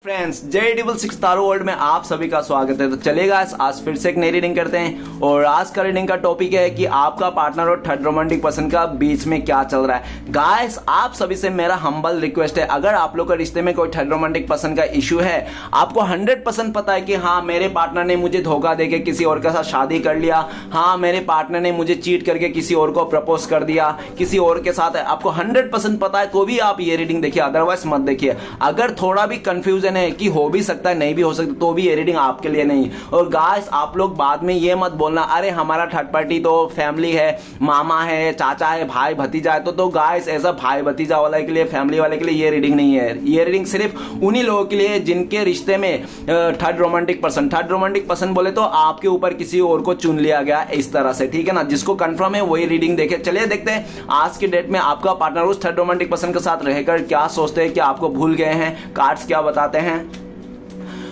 Friends JEE6 तारो world में आप सभी का स्वागत है। तो चलेगा आज फिर से एक नई रीडिंग करते हैं और आज का रीडिंग का टॉपिक है कि आपका पार्टनर और थर्ड रोमांटिक पर्सन का बीच में क्या चल रहा है। गाइस आप सभी से मेरा हम्बल रिक्वेस्ट है, अगर आप लोग का रिश्ते में कोई थर्ड रोमांटिक पर्सन का इशू है, आपको 100% पता है कि हाँ मेरे पार्टनर ने मुझे धोखा देके किसी और के साथ शादी कर लिया, हाँ मेरे पार्टनर ने मुझे चीट करके किसी और को प्रपोज कर दिया, किसी और के साथ है, आपको 100% पता है तो भी आप ये रीडिंग देखिए, अदरवाइज मत देखिए। अगर थोड़ा भी कंफ्यूजन है कि हो भी सकता है नहीं भी हो सकता तो भी ये रीडिंग आपके लिए नहीं। और गाइस आप लोग बाद में ये मत बोलना अरे हमारा थर्ड पार्टी तो फैमिली है, मामा है, चाचा है, भाई भतीजा है, तो गाइस ऐसा भाई भतीजा वाले के लिए, फैमिली वाले के लिए ये रीडिंग नहीं है। ये रीडिंग सिर्फ उन्हीं लोगों के लिए जिनके रिश्ते में थर्ड रोमांटिक पर्सन बोले तो आपके ऊपर किसी और को चुन लिया गया इस तरह से, ठीक है ना। जिसको कंफर्म है वही रीडिंग देखे। चलिए देखते हैं आज की डेट में आपका पार्टनर उस थर्ड रोमांटिक पर्सन के साथ रहकर क्या सोचते हैं, क्या आपको भूल गए हैं, कार्ड्स क्या बताते हैं।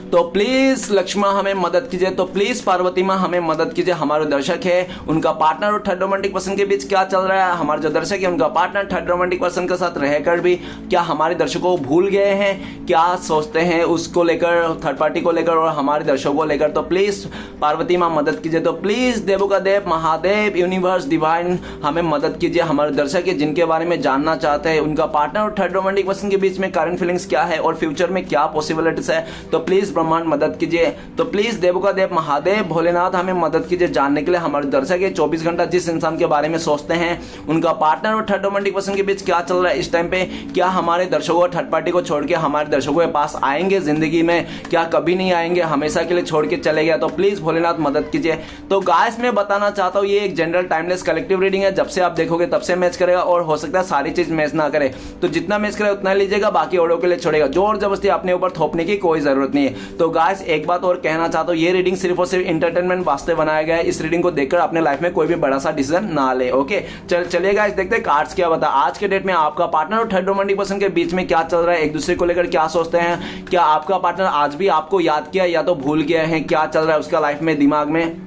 तो प्लीज लक्ष्मा हमें मदद कीजिए, तो प्लीज पार्वती माँ हमें मदद कीजिए। हमारे दर्शक है उनका पार्टनर और थर्ड रोमांटिक पर्सन के बीच क्या चल रहा है। हमारे जो दर्शक है उनका पार्टनर थर्ड रोमांटिक पर्सन के साथ रहकर भी क्या हमारे दर्शकों को भूल गए हैं, क्या सोचते हैं उसको लेकर, थर्ड पार्टी को लेकर और हमारे दर्शकों को लेकर। तो प्लीज पार्वती माँ मदद कीजिए। तो प्लीज देवों का देव, महादेव, यूनिवर्स, डिवाइन हमें मदद कीजिए। हमारे दर्शक है जिनके बारे में जानना चाहते हैं उनका पार्टनर और थर्ड रोमांटिक पर्सन के बीच में करंट फीलिंग्स क्या है और फ्यूचर में क्या पॉसिबिलिटीज है, तो प्लीज ब्रह्मांड मदद कीजिए। तो प्लीज देवों का देव, महादेव, भोलेनाथ हमें मदद कीजिए जानने के लिए। हमारे दर्शक है 24 घंटा जिस इंसान के बारे में सोचते हैं उनका पार्टनर और थर्ड रोमांटिक पर्सन के बीच क्या चल रहा है इस टाइम पे, क्या हमारे दर्शकों और थर्ड पार्टी को छोड़ के हमारे दर्शकों के पास आएंगे जिंदगी में, क्या कभी नहीं आएंगे, हमेशा के लिए छोड़ के चले गए। तो प्लीज भोलेनाथ मदद कीजिए। तो गाइस मैं बताना चाहता हूँ ये एक जनरल टाइमलेस कलेक्टिव रीडिंग है, जब से आप देखोगे तब से मैच करेगा और हो सकता है सारी चीज मैच ना करे, तो जितना मैच करे उतना लीजिएगा, बाकी ऑडियो के लिए छोड़ेगा। जोर जबरदस्ती अपने ऊपर थोपने की कोई जरूरत नहीं है। तो गाइस एक बात और कहना चाहता हूं, ये रीडिंग सिर्फ और सिर्फ इंटरटेनमेंट वास्ते बनाया गया है। इस रीडिंग को देखकर अपने लाइफ में कोई भी बड़ा सा डिसीजन ना ले। ओके चलिए गाइस देखते हैं कार्ड्स क्या बता। आज के डेट में आपका पार्टनर और थर्ड रोमांटिक पर्सन के बीच में क्या चल रहा है, एक दूसरे को लेकर क्या सोचते हैं, क्या आपका पार्टनर आज भी आपको याद किया या तो भूल गया है, क्या चल रहा है उसका लाइफ में, दिमाग में।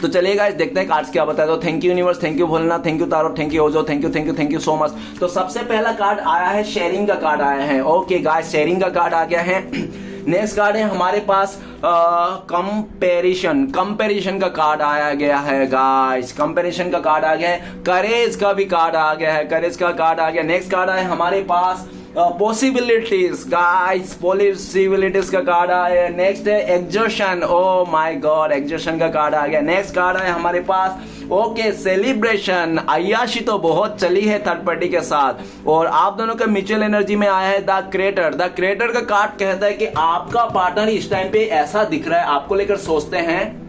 तो चलिए गाइस देखते हैं कार्ड्स क्या बताए। तो thank you universe, thank you Bholenath, thank you tarot, thank you Ojo, thank you so much. तो सबसे पहला कार्ड आया है शेयरिंग का कार्ड आया है। ओके गाइस शेयरिंग का कार्ड आ गया है। नेक्स्ट कार्ड है हमारे पास कंपैरिजन का कार्ड आया गया है गाइस, कंपैरिजन का कार्ड आ गया है। करेज का भी कार्ड आ गया है, करेज का कार्ड आ गया। नेक्स्ट कार्ड है हमारे पास पॉसिबिलिटीज गाइस, पॉसिबिलिटीज का कार्ड आया है। नेक्स्ट है exertion, oh my God exertion का कार्ड आ गया। नेक्स्ट कार्ड है हमारे पास ओके सेलिब्रेशन, अय्याशी तो बहुत चली है थर्ड पार्टी के साथ और आप दोनों का म्यूचुअल एनर्जी में आया है द क्रिएटर। द क्रिएटर का कार्ड कहता है कि आपका पार्टनर इस टाइम पे ऐसा दिख रहा है, आपको लेकर सोचते हैं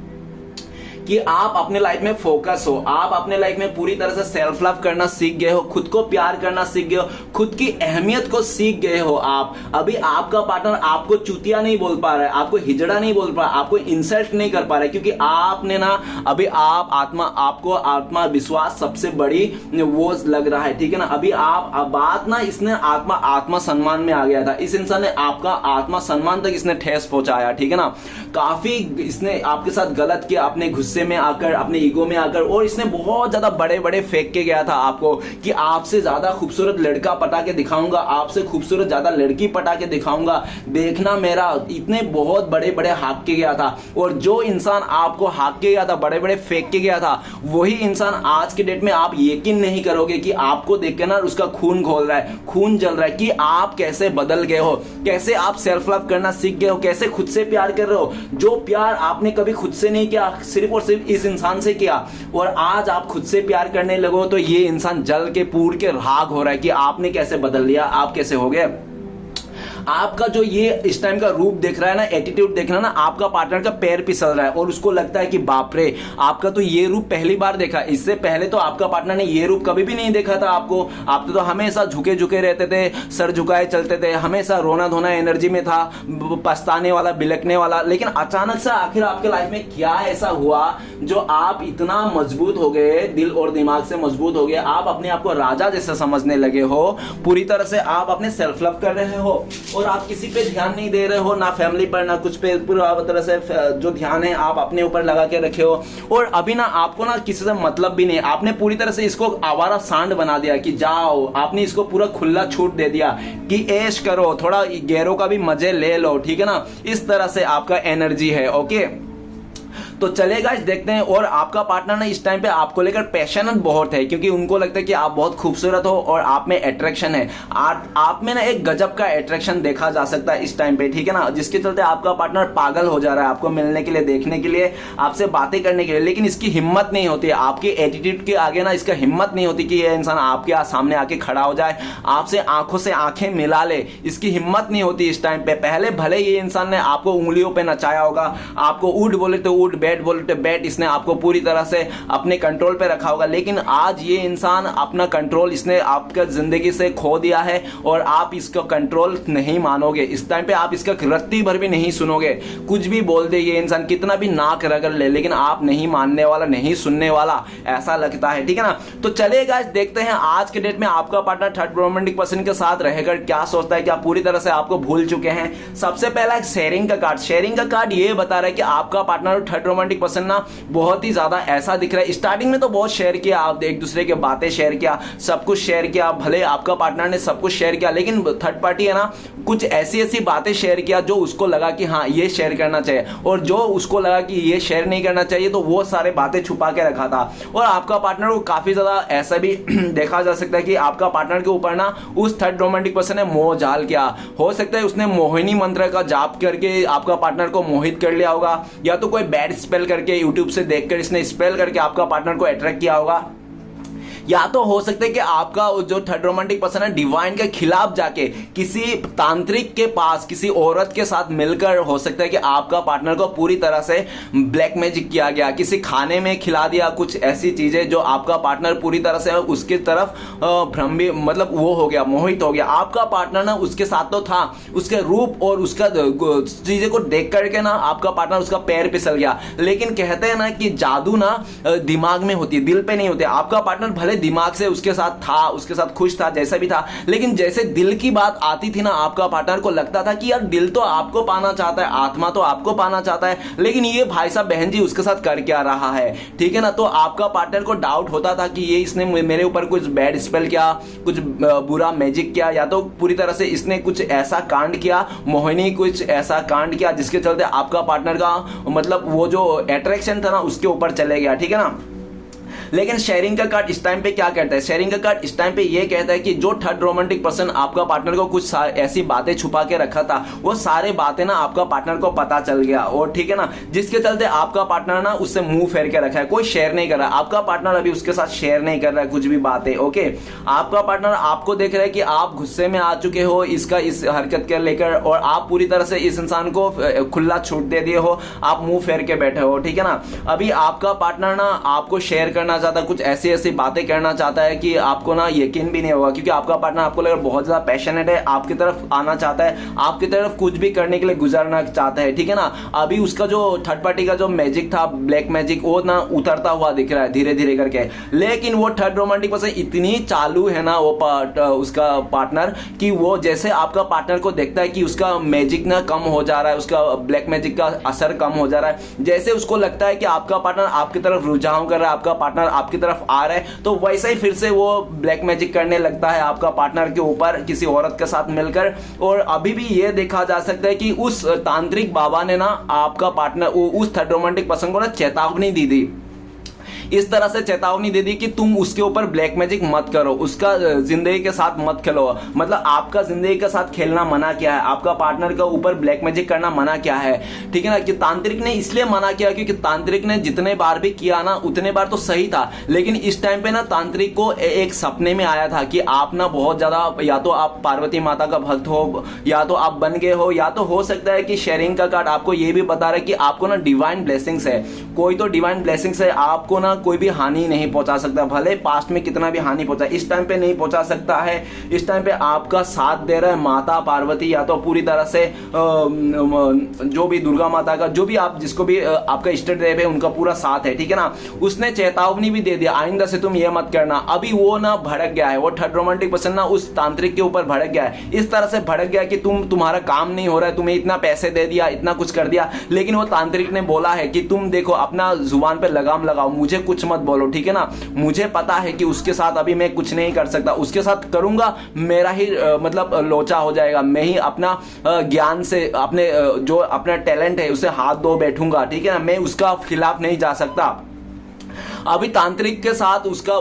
कि आप अपने लाइफ में फोकस हो, आप अपने लाइफ में पूरी तरह से सेल्फ लव करना सीख गए हो, खुद को प्यार करना सीख गए हो, खुद की अहमियत को सीख गए हो। आप अभी आपका पार्टनर आपको चूतिया नहीं बोल पा रहा है, आपको हिजड़ा नहीं बोल पा रहा है, आपको इंसल्ट नहीं कर पा रहा है, क्योंकि आपने ना अभी आपको आत्मविश्वास सबसे बड़ी वो लग रहा है, ठीक है ना। अभी आप बात ना इसने आत्मा सम्मान में आ गया था, इस इंसान ने आपका आत्मा सम्मान तक इसने ठेस पहुंचाया, ठीक है ना। काफी इसने आपके साथ गलत किया, अपने गुस्से में आकर, अपने ईगो में आकर, और इसने बहुत ज्यादा बड़े बड़े फेंक के गया था आपको कि आपसे ज्यादा खूबसूरत लड़का पटा के दिखाऊंगा, आपसे खूबसूरत ज्यादा लड़की पटा के दिखाऊंगा, देखना मेरा, इतने बहुत बड़े बड़े हाक के गया था। और जो इंसान आपको हाक के गया था, बड़े बड़े फेंक के गया था, वही इंसान आज के डेट में आप यकीन नहीं करोगे कि आपको देख के ना उसका खून घोल रहा है, खून जल रहा है कि आप कैसे बदल गए हो, कैसे आप सेल्फ लव करना सीख गए हो, कैसे खुद से प्यार कर रहे हो। जो प्यार आपने कभी खुद से नहीं किया, सिर्फ और सिर्फ इस इंसान से किया, और आज आप खुद से प्यार करने लगो, तो ये इंसान जल के पूर के राख हो रहा है कि आपने कैसे बदल लिया, आप कैसे हो गए। आपका जो ये इस टाइम का रूप देख रहा है ना, एटीट्यूड देख रहा है ना, आपका पार्टनर का पैर फिसल रहा है और उसको लगता है कि बाप रे आपका तो ये रूप पहली बार देखा, इससे पहले तो आपका पार्टनर ने ये रूप कभी भी नहीं देखा था आपको। आप तो हमेशा झुके झुके रहते थे, सर झुकाए चलते थे, हमेशा रोना धोना एनर्जी में था, पछताने वाला, बिलकने वाला। लेकिन अचानक से आखिर आपके लाइफ में क्या ऐसा हुआ जो आप इतना मजबूत हो गए, दिल और दिमाग से मजबूत हो गए, आप अपने आप को राजा जैसा समझने लगे हो, पूरी तरह से आप अपने सेल्फ लव कर रहे हो और आप किसी पे ध्यान नहीं दे रहे हो, ना फैमिली पर ना कुछ पे, पूरा तरह से जो ध्यान है आप अपने ऊपर लगा के रखे हो। और अभी ना आपको ना किसी से मतलब भी नहीं, आपने पूरी तरह से इसको आवारा सांड बना दिया कि जाओ, आपने इसको पूरा खुला छूट दे दिया कि ऐश करो, थोड़ा गैरों का भी मजे ले लो, ठीक है ना। इस तरह से आपका एनर्जी है। ओके, तो चलेगा इस देखते हैं। और आपका पार्टनर ना इस टाइम पे आपको लेकर पैशनेट बहुत है, क्योंकि उनको लगता है कि आप बहुत खूबसूरत हो और आप में अट्रैक्शन है। आप में ना एक गजब का अट्रैक्शन देखा जा सकता है इस टाइम पे, ठीक है ना, जिसके चलते आपका पार्टनर पागल हो जा रहा है आपको मिलने के लिए, देखने के लिए, आपसे बातें करने के लिए। लेकिन इसकी हिम्मत नहीं होती है, आपके एटीट्यूड के आगे ना इसका हिम्मत नहीं होती कि ये इंसान आपके सामने आके खड़ा हो जाए, आपसे आंखों से आंखें मिला ले। इसकी हिम्मत नहीं होती इस टाइम पे। पहले भले ये इंसान ने आपको उंगलियों पे नचाया होगा, आपको उठ बोले तो उठ, बैठ बोले तो बैठ, इसने आपको पूरी तरह से अपने कंट्रोल पे रखा होगा। लेकिन आज ये इंसान अपना कंट्रोल इसने आपका जिंदगी से खो दिया है और आप इसका कंट्रोल नहीं मानोगे। इस टाइम पे आप इसका रत्ती भर भी नहीं सुनोगे। कुछ भी बोल दे ये इंसान, कितना भी नाक रगड़ ले, लेकिन आप नहीं मानने वाला, नहीं सुनने वाला, ऐसा लगता है, ठीक है ना। तो चलिए गाइस देखते हैं आज के डेट में आपका पार्टनर थर्ड रोमांटिक पर्सन के साथ रहकर क्या सोचता है, क्या पूरी तरह से आपको भूल चुके हैं। सबसे पहला एक शेयरिंग का कार्ड। शेयरिंग का कार्ड ये बता रहा है कि आपका पार्टनर थर्ड रोमांटिक पर्सन ना बहुत ही ज्यादा ऐसा दिख रहा है। स्टार्टिंग में तो बहुत शेयर किया, आप एक दूसरे के बातें शेयर किया, सब कुछ शेयर किया, भले आपका पार्टनर ने सब कुछ शेयर किया, लेकिन थर्ड पार्टी है ना कुछ ऐसी ऐसी बातें शेयर किया जो उसको लगा कि हाँ ये शेयर करना चाहिए, और जो उसको लगा कि ये शेयर नहीं करना चाहिए तो वो सारे बातें छुपा के रखा था। और आपका पार्टनर को काफी ज्यादा ऐसा भी देखा जा सकता है कि आपका पार्टनर के ऊपर ना उस थर्ड रोमांटिक पर्सन ने मोह जाल किया। हो सकता है उसने मोहिनी मंत्र का जाप करके आपका पार्टनर को मोहित कर लिया होगा, या तो कोई बैड स्पेल करके यूट्यूब से देखकर इसने स्पेल करके आपका पार्टनर को अट्रैक्ट किया होगा, या तो हो सकता है कि आपका जो थर्ड रोमांटिक पर्सन है डिवाइन के खिलाफ जाके किसी तांत्रिक के पास किसी औरत के साथ मिलकर, हो सकता है कि आपका पार्टनर को पूरी तरह से ब्लैक मैजिक किया गया, किसी खाने में खिला दिया कुछ ऐसी चीजें जो आपका पार्टनर पूरी तरह से उसकी तरफ भ्रम भी, मतलब वो हो गया, मोहित हो गया। आपका पार्टनर ना उसके साथ तो था, उसके रूप और उसका चीजें को देख करके ना आपका पार्टनर उसका पैर फिसल गया। लेकिन कहते हैं ना कि जादू ना दिमाग में होती है, दिल पे नहीं होती। आपका पार्टनर भले दिमाग से उसके साथ था, उसके साथ खुश था, जैसा भी था, लेकिन जैसे दिल की बात आती थी ना आपका पार्टनर को लगता था कि यार दिल तो आपको पाना चाहता है, आत्मा तो आपको पाना चाहता है, लेकिन ये भाई साहब बहन जी उसके साथ कर क्या रहा है, ठीक है ना। तो आपका पार्टनर को डाउट होता था कि ये इसने मेरे ऊपर कुछ बैड स्पेल किया, कुछ बुरा मैजिक किया, या तो पूरी तरह से इसने कुछ ऐसा कांड किया, मोहिनी कुछ ऐसा कांड किया जिसके चलते आपका पार्टनर का मतलब वो जो अट्रैक्शन था ना उसके ऊपर चले गया, ठीक है ना। लेकिन शेयरिंग का कार्ड इस टाइम पे क्या कहता है? शेयरिंग का कार्ड इस टाइम पे ये कहता है कि जो थर्ड रोमांटिक पर्सन आपका पार्टनर को कुछ ऐसी बातें छुपा के रखा था, वो सारे बातें ना आपका पार्टनर को पता चल गया, और ठीक है ना, जिसके चलते आपका पार्टनर ना उससे मुंह फेर के रखा है, कोई शेयर नहीं कर रहा। आपका पार्टनर अभी उसके साथ शेयर नहीं कर रहा है कुछ भी बातें। ओके, आपका पार्टनर आपको देख रहा है कि आप गुस्से में आ चुके हो इसका इस हरकत के लेकर, और आप पूरी तरह से इस इंसान को खुला छूट दे दिए हो, आप मुंह फेर के बैठे हो, ठीक है ना। अभी आपका पार्टनर ना आपको शेयर करना चाहता है, कुछ ऐसी ऐसी बातें करना चाहता है कि आपको ना यकीन भी नहीं होगा, क्योंकि आपका पार्टनर आपको लेकर बहुत ज्यादा पैशनेट है, आपकी तरफ आना चाहता है, आपकी तरफ कुछ भी करने के लिए गुजरना चाहता है, ठीक है ना। अभी उसका जो थर्ड पार्टी का जो मैजिक था, ब्लैक मैजिक, वो ना उतरता हुआ दिख रहा है धीरे धीरे करके। लेकिन वो थर्ड रोमांटिक पर्सन इतनी चालू है ना वो उसका पार्टनर, कि वो जैसे आपका पार्टनर को देखता है कि उसका मैजिक ना कम हो जा रहा है, उसका ब्लैक मैजिक का असर कम हो जा रहा है, जैसे उसको लगता है कि आपका पार्टनर आपकी तरफ रुझान कर रहा है, आपका पार्टनर आपकी तरफ आ रहा है, तो वैसे ही फिर से वो ब्लैक मैजिक करने लगता है आपका पार्टनर के ऊपर किसी औरत के साथ मिलकर। और अभी भी ये देखा जा सकता है कि उस तांत्रिक बाबा ने ना आपका पार्टनर उस थर्ड रोमांटिक पर्सन को ना चेतावनी दी थी, इस तरह से चेतावनी दे दी कि तुम उसके ऊपर ब्लैक मैजिक मत करो, उसका जिंदगी के साथ मत खेलो, मतलब आपका जिंदगी के साथ खेलना मना क्या है, आपका पार्टनर के ऊपर ब्लैक मैजिक करना मना क्या है, ठीक है ना। कि तांत्रिक ने इसलिए मना किया क्योंकि तांत्रिक ने जितने बार भी किया ना उतने बार तो सही था, लेकिन इस टाइम पे ना तांत्रिक को एक सपने में आया था कि आप ना बहुत ज्यादा, या तो आप पार्वती माता का भक्त हो, या तो आप बन गए हो, या तो हो सकता है कि शेयरिंग का कार्ड आपको ये भी बता रहा है कि आपको ना डिवाइन ब्लेसिंग्स है, कोई तो डिवाइन ब्लेसिंग्स है, आपको ना कोई भी हानि नहीं पहुंचा सकता, भले पास्ट में कितना भी हानि पहुंचा, इस टाइम पे नहीं पहुंचा सकता है। इस टाइम पे आपका साथ दे रहा है माता पार्वती, या तो पूरी तरह से जो भी दुर्गा माता का, जो भी आप जिसको भी आपका इष्ट देव है, उनका पूरा साथ है, ठीक है ना। उसने चेतावनी भी दे दिया, आइंदा से तुम ये मत करना। अभी वो ना भड़क गया है, वो थर्ड रोमांटिक पर्सन ना उस तांत्रिक के ऊपर भड़क गया है, इस तरह से भड़क गया कि तुम्हारा काम नहीं हो रहा है, तुम्हें इतना पैसे दे दिया, इतना कुछ कर दिया, लेकिन वो तांत्रिक ने बोला है कि तुम देखो अपना जुबान पे लगाम लगाओ, मुझे कुछ मत बोलो, ठीक है ना। मुझे पता है कि उसके साथ अभी मैं कुछ नहीं कर सकता, उसके साथ करूंगा मेरा ही मतलब लोचा हो जाएगा, मैं ही अपना ज्ञान से अपने जो अपना टैलेंट है उसे हाथ धो बैठूंगा, ठीक है ना, मैं उसका खिलाफ नहीं जा सकता। अभी तांत्रिक के साथ उसका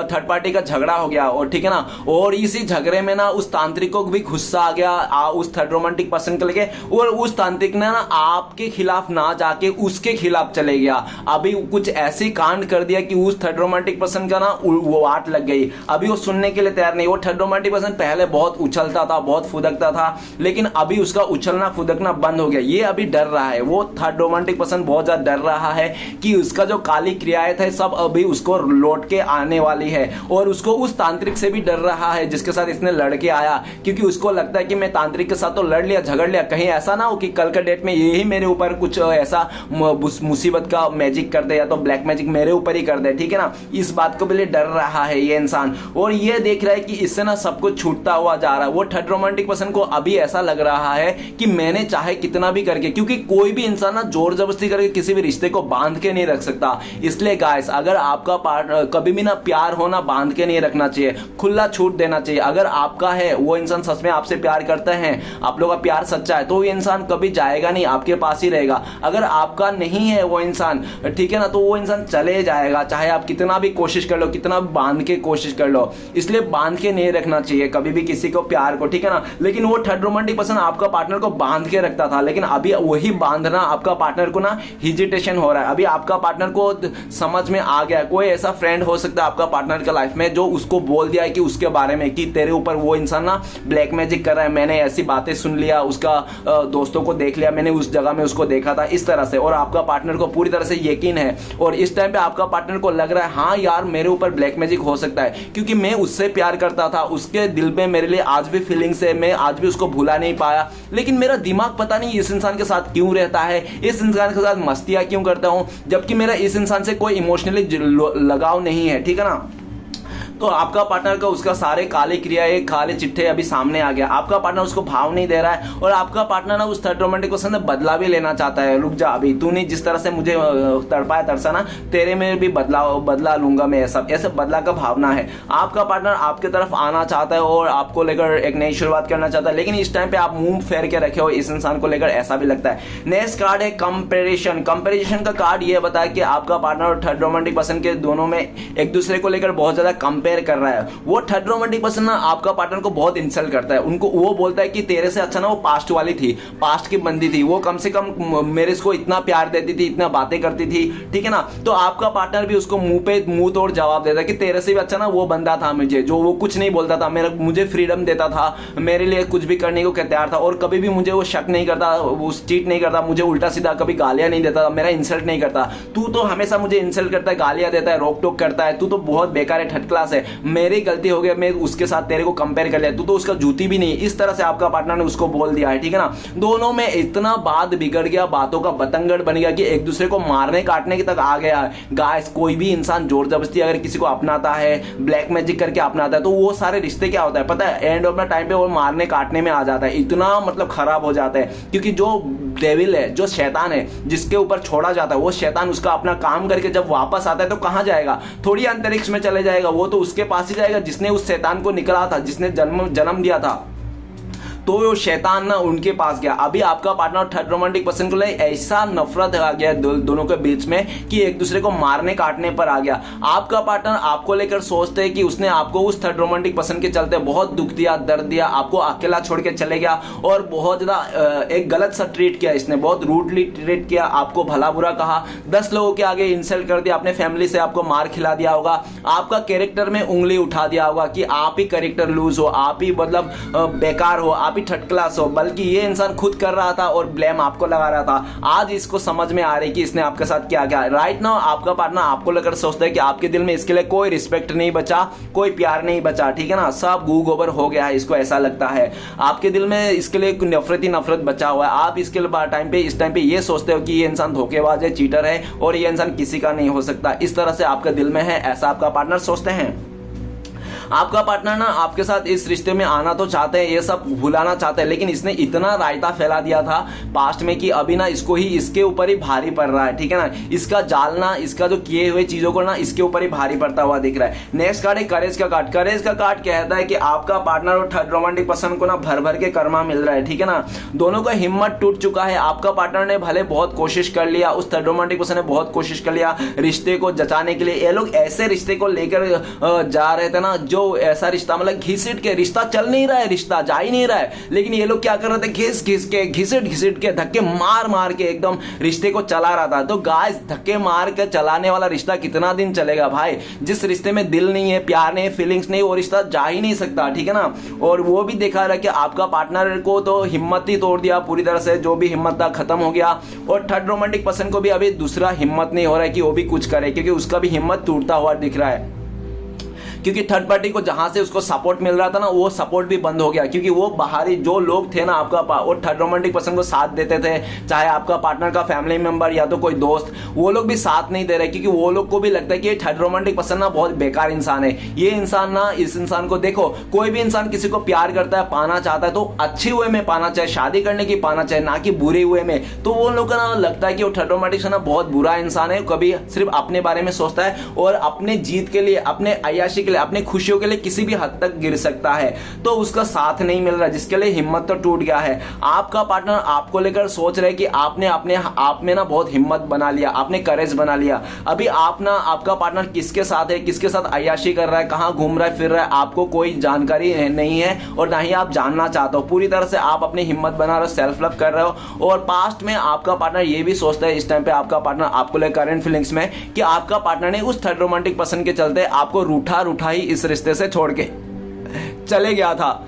थर्ड पार्टी का झगड़ा हो गया, और ठीक है ना, और इसी झगड़े में ना उस तांत्रिक को भी गुस्सा आ गया उस थर्ड रोमांटिक पर्सन को लेके, और उस तांत्रिक ने ना आपके खिलाफ ना जाके उसके खिलाफ चले गया। अभी कुछ ऐसी कांड कर दिया कि उस थर्ड रोमांटिक पर्सन का ना वो वाट लग गई। अभी वो सुनने के लिए तैयार नहीं। वो थर्ड रोमांटिक पर्सन पहले बहुत उछलता था, बहुत फुदकता था, लेकिन अभी उसका उछलना फुदकना बंद हो गया। ये अभी डर रहा है, वो थर्ड रोमांटिक पर्सन बहुत ज्यादा डर रहा है कि उसका जो काली क्रियाएं थे सब अभी उसको लौट के आने वाली है, और उसको उस तांत्रिक से भी डर रहा है जिसके साथ इसने लड़के आया, क्योंकि उसको लगता है कि मैं तांत्रिक के साथ तो लड़ लिया, झगड़ लिया, कहीं ऐसा ना हो कि कल का डेट में यही मेरे ऊपर कुछ ऐसा मुसीबत का मैजिक कर दे, या तो ब्लैक मैजिक मेरे ऊपर ही कर दे, ठीक है ना। इस बात को भी डर रहा है ये इंसान, और ये देख रहा है कि इससे ना सब कुछ छूटता हुआ जा रहा है। वो थर्ड रोमांटिक पर्सन को अभी ऐसा लग रहा है कि मैंने चाहे कितना भी करके, क्योंकि कोई भी इंसान ना जोर जबरदस्ती करके किसी भी रिश्ते को बांध के नहीं रख सकता। इसलिए गाइस, अगर आपका पार्टनर कभी भी ना प्यार होना बांध के नहीं रखना चाहिए, खुला छूट देना चाहिए। अगर आपका है वो इंसान सच में आपसे प्यार करते हैं, आप लोगों का प्यार सच्चा है, तो वो इंसान कभी जाएगा नहीं, आपके पास ही रहेगा। अगर आपका नहीं है वो इंसान, ठीक है ना, तो वो इंसान चले जाएगा, चाहे आप कितना भी कोशिश कर लो, कितना भी बांध के कोशिश कर लो। इसलिए बांध के नहीं रखना चाहिए कभी भी किसी को प्यार को, ठीक है ना। लेकिन वो थर्ड रोमांटिक पर्सन आपका पार्टनर को बांध के रखता था, लेकिन अभी वही बांधना आपका पार्टनर को ना हिजिटेशन हो रहा है। अभी आपका पार्टनर को समझ में आ गया। कोई ऐसा फ्रेंड हो सकता है आपका पार्टनर का लाइफ में जो उसको बोल दिया है कि उसके बारे में कि तेरे ऊपर वो इंसान ना ब्लैक मैजिक कर रहा है, मैंने ऐसी बातें सुन लिया, उसका दोस्तों को देख लिया, मैंने उस जगह में उसको देखा था, इस तरह से। और आपका पार्टनर को पूरी तरह से यकीन है, और इस टाइम पे आपका पार्टनर को लग रहा है हाँ यार मेरे ऊपर ब्लैक मैजिक हो सकता है, क्योंकि मैं उससे प्यार करता था, उसके दिल में मेरे लिए आज भी फीलिंग्स है, मैं आज भी उसको भुला नहीं पाया, लेकिन मेरा दिमाग पता नहीं इस इंसान के साथ क्यों रहता है, इस इंसान के साथ मस्तियां क्यों करता हूं, जबकि मेरा इस इंसान से कोई इमोशनली लगाव नहीं है, ठीक है ना। तो आपका पार्टनर का उसका सारे काली क्रियाएं, काले चिट्ठे अभी सामने आ गया। आपका पार्टनर उसको भाव नहीं दे रहा है, और आपका पार्टनर ना उस थर्ड रोमांटिक पर्सन से बदला भी लेना चाहता है। रुक जा, अभी तूने जिस तरह से मुझे तड़पाया तरसा ना, तेरे में भी बदला लूंगा मैं, ऐसा बदला का भावना है। आपका पार्टनर आपके तरफ आना चाहता है और आपको लेकर एक नई शुरुआत करना चाहता है, लेकिन इस टाइम पे आप मुंह फेर के रखे हो इस इंसान को लेकर, ऐसा भी लगता है। नेक्स्ट कार्ड है कंपैरिजन। कंपैरिजन का कार्ड ये बताया कि आपका पार्टनर और थर्ड रोमांटिक पर्सन के दोनों में एक दूसरे को लेकर बहुत ज्यादा कंपेयर कर रहा है। वो थर्ड रोमांटिक पर्सन ना आपका पार्टनर को बहुत इंसल्ट करता है, उनको वो बोलता है कि तेरे से अच्छा ना वो पास्ट वाली थी, पास्ट की बंदी थी, वो कम से कम मेरे को इतना प्यार देती थी, इतना बातें करती थी, ठीक है ना। तो आपका पार्टनर भी उसको मुंह पे मुंह तोड़ जवाब देता है कि तेरे से भी अच्छा ना वो बंदा था मुझे, जो वो कुछ नहीं बोलता था, मुझे फ्रीडम देता था, मेरे लिए कुछ भी करने को तैयार था, और कभी भी मुझे वो शक नहीं करता, वो चीट नहीं करता, मुझे उल्टा सीधा कभी गालियां नहीं देता, मेरा इंसल्ट नहीं करता। तू तो हमेशा मुझे इंसल्ट करता है, गालियां देता है, रोक टोक करता है, तू तो बहुत बेकार है, थर्ड क्लास है, मेरी गलती हो गई, मैं उसके साथ तेरे को कंपेयर कर लिया, तू तो उसका जूती भी नहीं। इस तरह से आपका पार्टनर ने उसको बोल दिया है, ठीक है ना। दोनों में इतना बात बिगड़ गया, बातों का बतंगड़ बन गया कि एक दूसरे को मारने काटने की तक आ गया। गाइस, कोई भी इंसान जोर जबरदस्ती अगर किसी को अपनाता है, ब्लैक मैजिक करके अपनाता है, तो वो सारे रिश्ते क्या होता है पता है, एंड ऑफ द टाइम पे वो मारने काटने में आ जाता है, इतना मतलब खराब हो जाता है। क्योंकि जो डेविल है, जो शैतान है, जिसके ऊपर छोड़ा जाता है, वो शैतान उसका अपना काम करके जब वापस आता है तो कहां जाएगा, थोड़ी अंतरिक्ष में चले जाएगा, वो तो उसके पास ही जाएगा जिसने उस शैतान को निकला था, जिसने जन्म दिया था। तो वो शैतान ना उनके पास गया। अभी आपका पार्टनर थर्ड रोमांटिक पर्सन को ले ऐसा नफरत आ गया दोनों के बीच में कि एक दूसरे को मारने काटने पर आ गया। आपका पार्टनर आपको लेकर सोचते है कि उसने आपको उस थर्ड रोमांटिक पर्सन के चलते बहुत दुख दिया, दर्द दिया, आपको अकेला छोड़ के चले गया, और बहुत ज्यादा एक गलत सा ट्रीट किया इसने, बहुत रूडली ट्रीट किया, आपको भला बुरा कहा, 10 लोगों के आगे इंसल्ट कर दिया, अपने फैमिली से आपको मार खिला दिया होगा, आपका कैरेक्टर में उंगली उठा दिया होगा कि आप ही कैरेक्टर लूज हो, आप ही मतलब बेकार हो, आप आप ही थर्ड क्लास हो, बल्कि ये इंसान खुद कर रहा था और ब्लेम आपको लगा रहा था। आज इसको समझ में आ रही कि इसने आपके साथ क्या किया। राइट नाउ आपका पार्टनर आपको लेकर सोचता है कि आपके दिल में इसके लिए कोई रिस्पेक्ट नहीं बचा, कोई प्यार नहीं बचा, ठीक है ना, सब गू गोबर हो गया है, इसको ऐसा लगता है। आपके दिल में इसके लिए नफरत ही नफरत बचा हुआ है। आप इसके इस टाइम पे ये सोचते हो कि ये इंसान धोखेबाज है, चीटर है और ये इंसान किसी का नहीं हो सकता। इस तरह से आपके दिल में है, ऐसा आपका पार्टनर सोचते हैं। आपका पार्टनर ना आपके साथ इस रिश्ते में आना तो चाहते हैं, ये सब भुलाना चाहते हैं, लेकिन इसने इतना रायता फैला दिया था पास्ट में कि अभी ना इसको ही इसके ऊपर ही भारी पड़ रहा है, ठीक है ना। इसका जाल ना, इसका जो किए हुए चीजों को ना इसके ऊपर ही भारी पड़ता हुआ दिख रहा है। नेक्स्ट कार्ड है करेज का कार्ड। करेज का कार्ड कहता है कि आपका पार्टनर और थर्ड रोमांटिक पर्सन को ना भर भर के कर्मा मिल रहा है, ठीक है ना। दोनों का हिम्मत टूट चुका है। आपका पार्टनर ने भले बहुत कोशिश कर लिया, उस थर्ड रोमांटिक पर्सन ने बहुत कोशिश कर लिया रिश्ते को जचाने के लिए। ये लोग ऐसे रिश्ते को लेकर जा रहे थे ना, जो ऐसा रिश्ता मतलब घिसट के, रिश्ता चल नहीं रहा है, रिश्ता जा ही नहीं रहा है, लेकिन ये लोग क्या कर रहे थे, घिसट के धक्के मार मार के एकदम रिश्ते को चला रहा था। तो गाइस, धक्के मार के चलाने वाला रिश्ता कितना दिन चलेगा भाई। जिस रिश्ते में दिल नहीं है, प्यार नहीं, फीलिंग्स नहीं, वो रिश्ता जा ही नहीं सकता, ठीक है ना। और वो भी देखा रहा कि आपका पार्टनर को तो हिम्मत ही तोड़ दिया पूरी तरह से, जो भी हिम्मत था खत्म हो गया। और थर्ड रोमांटिक पर्सन को भी अभी दूसरा हिम्मत नहीं हो रहा है कि वो भी कुछ करे, क्योंकि उसका भी हिम्मत टूटता हुआ दिख रहा है। क्योंकि थर्ड पार्टी को जहां से उसको सपोर्ट मिल रहा था ना, वो सपोर्ट भी बंद हो गया, क्योंकि वो बाहरी जो लोग थे ना आपका और थर्ड रोमांटिक पर्सन को साथ देते थे, चाहे आपका पार्टनर का फैमिली मेंबर या तो कोई दोस्त, वो लोग भी साथ नहीं दे रहे, क्योंकि वो लोग को भी लगता है कि ये थर्ड रोमांटिक पर्सन ना बहुत बेकार इंसान है। ये इंसान ना, इस इंसान को देखो, कोई भी इंसान किसी को प्यार करता है, पाना चाहता है तो अच्छे हुए में पाना चाहे, शादी करने की पाना चाहे, ना कि बुरे हुए में। तो वो लोग का ना लगता है कि वो थर्ड रोमांटिक पर्सन ना बहुत बुरा इंसान है, कभी सिर्फ अपने बारे में सोचता है और अपने जीत के लिए, अपने अय्याशी के लिए, अपने खुशियों के लिए किसी भी हद तक गिर सकता है। तो उसका साथ नहीं मिल रहा, जिसके लिए हिम्मत तो टूट गया है। आपका पार्टनर आपको लेकर सोच रहे कि आपने अपने आप में ना बहुत हिम्मत बना लिया, आपने करेज बना लिया। अभी आप ना, आपका पार्टनर किसके साथ है, किसके साथ अय्याशी कर रहा है, कहां घूम रहा है, फिर रहा है, आपको कोई जानकारी नहीं है और ना ही आप जानना चाहते हो। पूरी तरह से आप अपनी हिम्मत बना रहे हो, सेल्फ लव कर रहे हो। और पास्ट में आपका पार्टनर ये भी सोचता है इस टाइम पे, आपका पार्टनर आपको लेकर करंट फीलिंग्स में, कि आपका पार्टनर ने उस थर्ड रोमांटिक पर्सन के चलते आपको रूठा ही इस रिश्ते से छोड़ के चले गया था।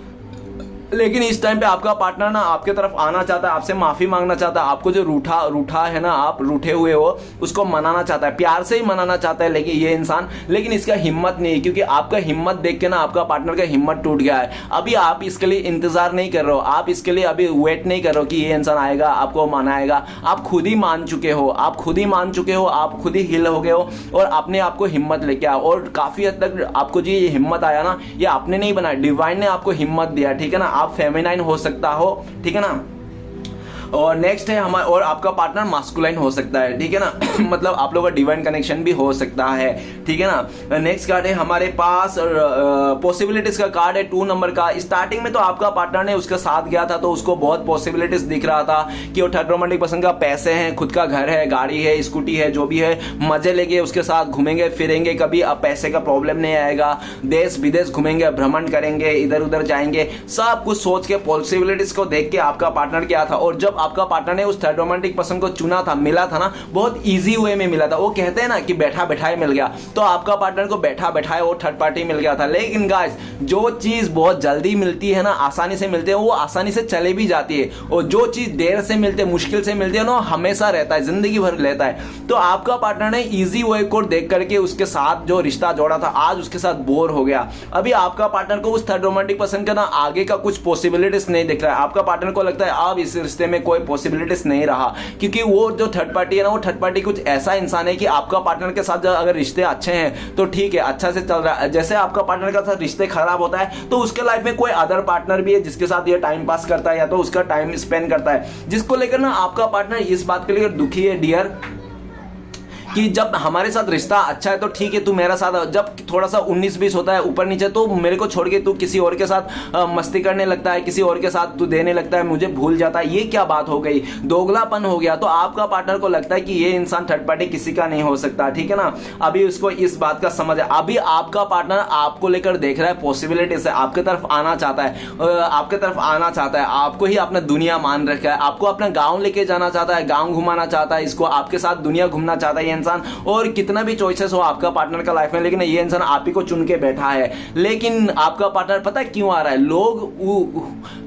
लेकिन इस टाइम पे आपका पार्टनर ना आपके तरफ आना चाहता है, आपसे माफी मांगना चाहता है, आपको जो रूठा है ना, आप रूठे हुए हो, उसको मनाना चाहता है, प्यार से ही मनाना चाहता है लेकिन ये इंसान, लेकिन इसका हिम्मत नहीं, क्योंकि आपका हिम्मत देख के ना आपका पार्टनर का हिम्मत टूट गया है। अभी आप इसके लिए इंतजार नहीं कर रहे हो, आप इसके लिए अभी वेट नहीं कर रहे हो कि ये इंसान आएगा, आपको मनाएगा। आप खुद ही मान चुके हो, आप खुद ही हिल हो गए हो और अपने आपको हिम्मत लेके आओ। और काफी हद तक आपको जो ये हिम्मत आया ना, ये आपने नहीं बनाया, डिवाइन ने आपको हिम्मत दिया, ठीक है ना। आप फेमिनाइन हो सकता हो, ठीक है ना। और नेक्स्ट है हमारा, और आपका पार्टनर मास्कुलाइन हो सकता है, ठीक है ना मतलब आप लोगों का डिवाइन कनेक्शन भी हो सकता है, ठीक है ना। नेक्स्ट कार्ड है हमारे पास पॉसिबिलिटीज का कार्ड है 2 नंबर का। स्टार्टिंग में तो आपका पार्टनर ने उसके साथ गया था तो उसको बहुत पॉसिबिलिटीज दिख रहा था कि वो थर्ड रोमांटिक पर्सन का पैसे हैं, खुद का घर है, गाड़ी है, स्कूटी है, जो भी है, मजे लेंगे, उसके साथ घूमेंगे फिरेंगे, कभी अब पैसे का प्रॉब्लम नहीं आएगा, देश विदेश घूमेंगे, भ्रमण करेंगे, इधर उधर जाएंगे, सब कुछ सोच के पॉसिबिलिटीज को देख के आपका पार्टनर क्या था। और जब आपका पार्टनर ने उस थर्ड रोमांटिक पर्सन को चुना था, मिला था ना, बहुत इजी वे में मिला था। वो कहते हैं ना कि बैठा बैठाए मिल गया, तो आपका पार्टनर को बैठा बैठाए वो थर्ड पार्टी मिल गया था। लेकिन गाइस, जो चीज बहुत जल्दी मिलती है ना, आसानी से मिलते हैं, वो आसानी से चले भी जाती है, और जो चीज देर से मिलते हैं, मुश्किल से मिलते हैं ना, हमेशा रहता है, जिंदगी भर रहता है। तो आपका पार्टनर ने इजी वे को देख करके उसके साथ जो रिश्ता जोड़ा था, आज उसके साथ बोर हो गया। अभी आपका पार्टनर को उस थर्ड रोमांटिक पर्सन का ना आगे का कुछ पॉसिबिलिटीज नहीं दिख रहा है। आपका पार्टनर को लगता है अब इस रिश्ते में कोई पॉसिबिलिटीज नहीं रहा, क्योंकि वो जो थर्ड पार्टी है ना, वो थर्ड पार्टी कुछ ऐसा इंसान है कि आपका पार्टनर के साथ अगर रिश्ते अच्छे हैं तो ठीक है, अच्छा से चल रहा है। जैसे आपका पार्टनर के साथ रिश्ते खराब होता है तो उसके लाइफ में कोई अदर पार्टनर भी है जिसके साथ ये टाइम पास करता है या तो उसका टाइम स्पेंड करता है, जिसको लेकर ना आपका पार्टनर इस बात के लिए दुखी है डियर, कि जब हमारे साथ रिश्ता अच्छा है तो ठीक है, तू मेरा साथ, जब थोड़ा सा 19-20 होता है ऊपर नीचे तो मेरे को छोड़ के तू किसी और के साथ मस्ती करने लगता है, किसी और के साथ तू देने लगता है, मुझे भूल जाता है। ये क्या बात हो गई, दोगलापन हो गया। तो आपका पार्टनर को लगता है कि ये इंसान थर्ड पार्टी किसी का नहीं हो सकता, ठीक है ना। अभी उसको इस बात का समझ है। अभी आपका पार्टनर आपको लेकर देख रहा है पॉसिबिलिटी से, आपके तरफ आना चाहता है, आपको ही अपना दुनिया मान रखा है, आपको अपना गाँव लेके जाना चाहता है, गाँव घुमाना चाहता है, इसको आपके साथ दुनिया घूमना चाहता है। इंसान, और कितना भी चॉइसेस हो आपका पार्टनर का लाइफ में, लेकिन ये इंसान आप ही को चुन के बैठा है। लेकिन आपका पार्टनर पता है क्यों आ रहा है? लोग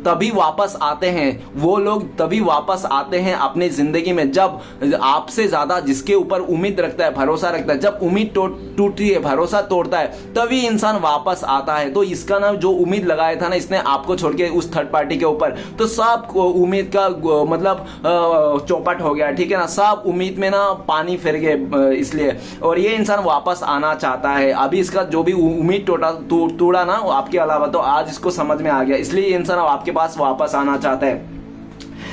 तभी वापस आते हैं, वो लोग तभी वापस आते हैं अपनी जिंदगी में जब आपसे ज्यादा जिसके ऊपर उम्मीद रखता है, भरोसा रखता है, जब उम्मीद टूटती है, भरोसा तोड़ता है, तभी इंसान वापस आता है। तो इसका ना जो उम्मीद लगाया था ना इसने आपको छोड़ के उस थर्ड पार्टी के ऊपर, तो सब उम्मीद का मतलब चौपट हो गया, ठीक है ना, सब उम्मीद में ना पानी फिर गए इसलिए। और ये इंसान वापस आना चाहता है। अभी इसका जो भी उम्मीद टूटा ना आपके अलावा, तो आज इसको समझ में आ गया, इसलिए ये इंसान आपके पास वापस आना चाहता है।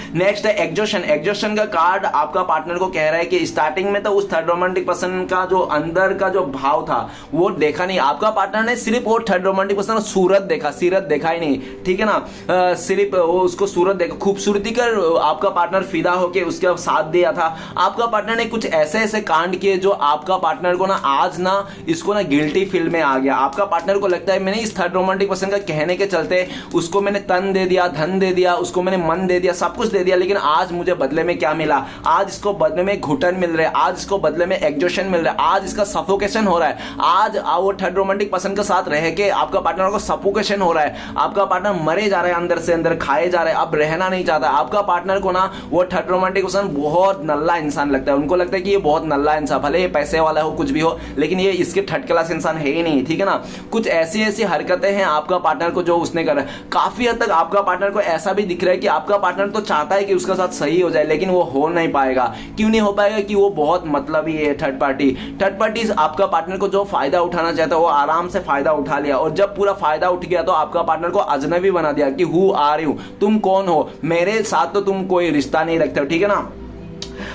नेक्स्ट है एग्जॉशन। एग्जॉशन का कार्ड आपका पार्टनर को कह रहा है कि स्टार्टिंग में तो उस थर्ड रोमांटिक पर्सन का जो अंदर का जो भाव था वो देखा नहीं आपका पार्टनर ने, सिर्फ वो थर्ड रोमांटिक पर्सन सूरत देखा, सीरत देखा ही नहीं, ठीक है ना, सिर्फ वो उसको सूरत देखा, खूबसूरती कर आपका पार्टनर फिदा होके उसका साथ दिया था। आपका पार्टनर ने कुछ ऐसे ऐसे कांड किए जो आपका पार्टनर को ना आज ना इसको ना गिल्टी फील में आ गया। आपका पार्टनर को लगता है मैंने इस थर्ड रोमांटिक पर्सन का कहने के चलते उसको मैंने तन दे दिया, धन दे दिया, उसको मैंने मन दे दिया, सब कुछ दे दिया, लेकिन आज मुझे बदले में क्या मिला? आज इसको बदले में घुटन मिल रहा है, आज इसको बदले में एग्जॉशन मिल रहा है, आज इसका सफोकेशन हो रहा है। आज वो थर्ड रोमांटिक पर्सन के साथ रह के आपका पार्टनर को सफोकेशन हो रहा है, आपका पार्टनर मरे जा रहा है, अंदर से अंदर खाए जा रहा है, अब रहना नहीं चाहता। आपका पार्टनर को ना वो थर्ड रोमांटिक पर्सन बहुत नल्ला इंसान लगता है, उनको लगता है कि ये बहुत नल्ला इंसान, भले ये पैसे वाला हो कुछ भी हो, लेकिन ये इसके थर्ड क्लास इंसान है ही नहीं, ठीक है ना। कुछ ऐसी ऐसी हरकतें हैं आपका पार्टनर को जो उसने करा, काफी हद तक आपका पार्टनर को ऐसा भी दिख रहा है कि आपका पार्टनर तो चाहता है कि उसका साथ सही हो जाए, लेकिन वो हो नहीं पाएगा। क्यों नहीं हो पाएगा? कि वो बहुत मतलबी है थर्ड पार्टी। थर्ड पार्टी आपका पार्टनर को जो फायदा उठाना चाहता है वो आराम से फायदा उठा लिया, और जब पूरा फायदा उठ गया तो आपका पार्टनर को अजनबी बना दिया कि हु आर यू, तुम कौन हो, मेरे साथ तो तुम कोई रिश्ता नहीं रखते हो, ठीक है ना।